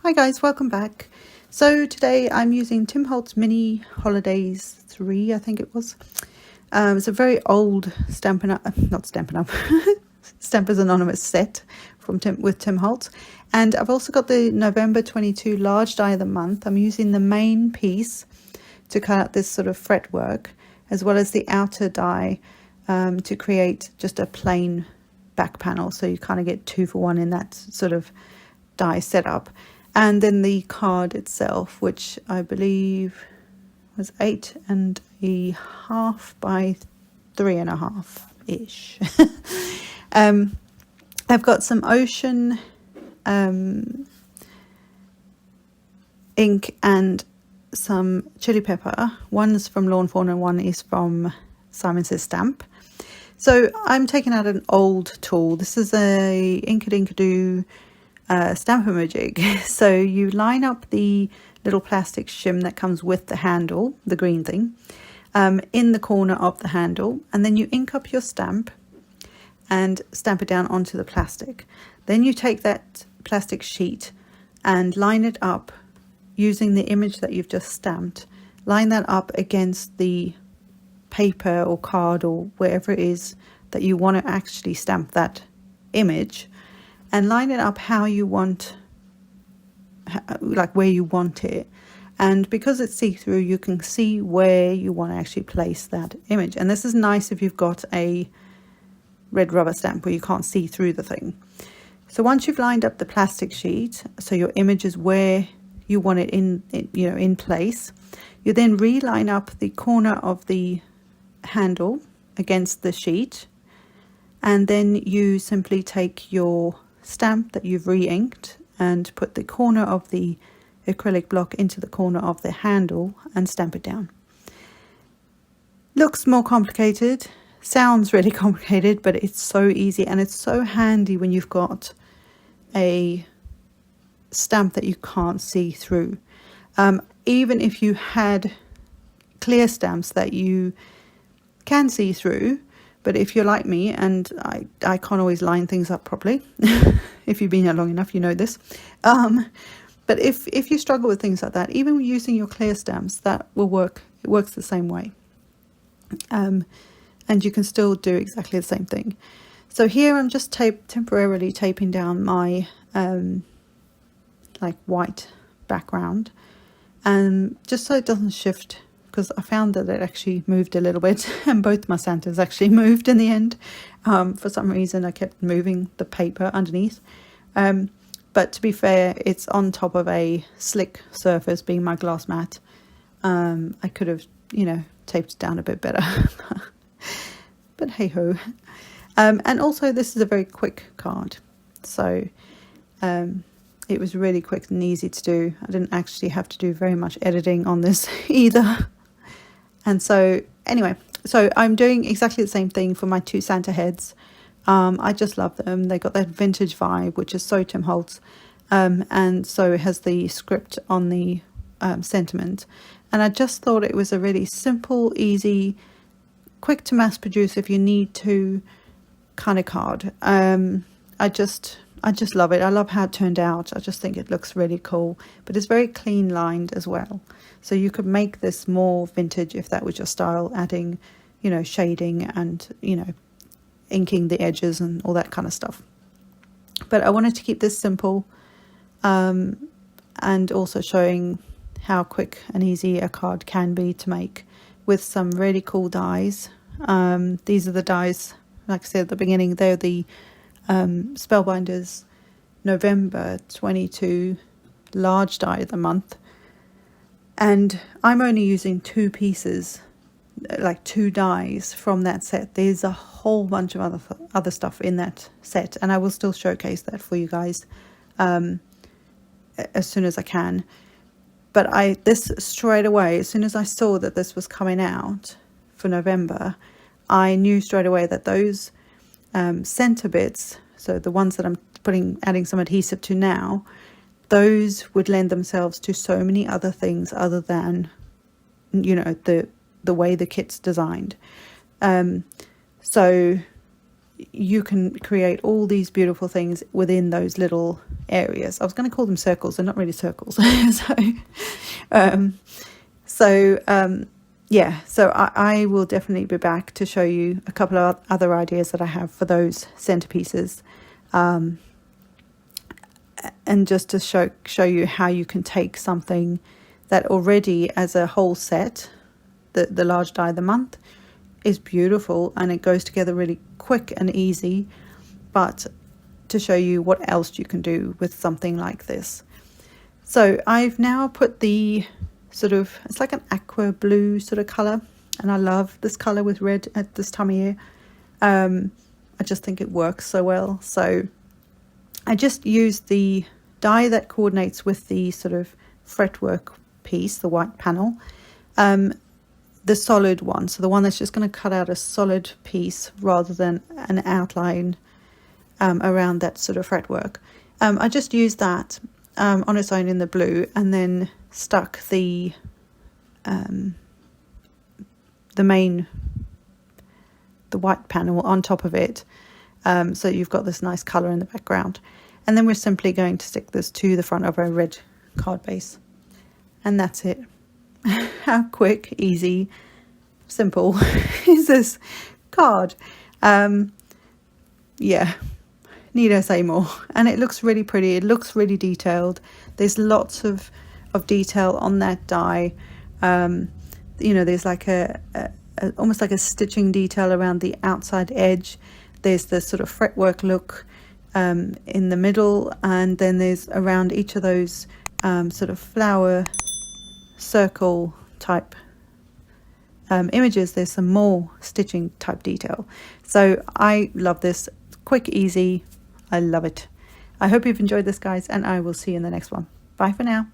Hi guys, welcome back. So today I'm using Tim Holtz Mini Holidays 3, I think it was. It's a very old Stampin' Up, not Stampin' Up, Stampers Anonymous set from Tim Holtz. And I've also got the November 22 large die of the month. I'm using the main piece to cut out this sort of fretwork, as well as the outer die to create just a plain back panel. So you kind of get 2 for 1 in that sort of die setup. And then the card itself, which I believe was 8.5 by 3.5 ish. I've got some ocean ink and some chili pepper. One is from Lawn Fawn and one is from Simon Says Stamp. So I'm taking out an old tool. This is a Inkadoo Stamp-A-Majig. So you line up the little plastic shim that comes with the handle, the green thing, in the corner of the handle, and then you ink up your stamp and stamp it down onto the plastic. Then you take that plastic sheet and line it up using the image that you've just stamped. Line that up against the paper or card or wherever it is that you want to actually stamp that image, and line it up how you want, like where you want it. And because it's see-through, you can see where you want to actually place that image. And this is nice if you've got a red rubber stamp where you can't see through the thing. So once you've lined up the plastic sheet, so your image is where you want it in place, you then reline up the corner of the handle against the sheet, and then you simply take your stamp that you've re-inked and put the corner of the acrylic block into the corner of the handle and stamp it down. Looks more complicated, sounds really complicated, but it's so easy, and it's so handy when you've got a stamp that you can't see through. Even if you had clear stamps that you can see through, but if you're like me, and I can't always line things up properly, if you've been here long enough, you know this. But if you struggle with things like that, even using your clear stamps, that will work. It works the same way. And you can still do exactly the same thing. So here I'm just temporarily taping down my like white background, and just so it doesn't shift, because I found that it actually moved a little bit, and both my Santas actually moved in the end. For some reason I kept moving the paper underneath, but to be fair, it's on top of a slick surface, being my glass mat. I could have, taped it down a bit better, but hey ho. And also this is a very quick card, so it was really quick and easy to do. I didn't actually have to do very much editing on this either. And so anyway, so I'm doing exactly the same thing for my 2 Santa heads. I just love them. They got that vintage vibe, which is so Tim Holtz. And so it has the script on the sentiment. And I just thought it was a really simple, easy, quick to mass produce if you need to kind of card. I just love it. I love how it turned out. I just think it looks really cool, but it's very clean lined as well. So you could make this more vintage if that was your style, adding, shading and, inking the edges and all that kind of stuff. But I wanted to keep this simple, and also showing how quick and easy a card can be to make with some really cool dies. These are the dies, like I said at the beginning, they're the Spellbinders November 22 large die of the month, and I'm only using 2 pieces, like 2 dies from that set. There's a whole bunch of other stuff in that set, and I will still showcase that for you guys as soon as I can. But this straight away, as soon as I saw that this was coming out for November, I knew straight away that those center bits, so the ones that I'm adding some adhesive to now, those would lend themselves to so many other things other than, the way the kit's designed. So you can create all these beautiful things within those little areas. I was going to call them circles, they're not really circles. Yeah, so I will definitely be back to show you a couple of other ideas that I have for those centerpieces, and just to show you how you can take something that already as a whole set, the large die of the month, is beautiful and it goes together really quick and easy, but to show you what else you can do with something like this. So I've now put the sort of, it's like an aqua blue sort of color, and I love this color with red at this time of year. I just think it works so well. So I just used the die that coordinates with the sort of fretwork piece, the white panel, the solid one, so the one that's just going to cut out a solid piece rather than an outline around that sort of fretwork. I just used that on its own in the blue, and then stuck the white panel on top of it, so you've got this nice color in the background. And then we're simply going to stick this to the front of our red card base, and that's it. How quick, easy, simple is this card? Yeah, need I say more? And it looks really pretty, it looks really detailed. There's lots of detail on that die. You know, there's like a almost like a stitching detail around the outside edge. There's the sort of fretwork look in the middle, and then there's around each of those sort of flower circle type images, there's some more stitching type detail. So I love this. Quick, easy, I love it. I hope you've enjoyed this, guys, and I will see you in the next one. Bye for now.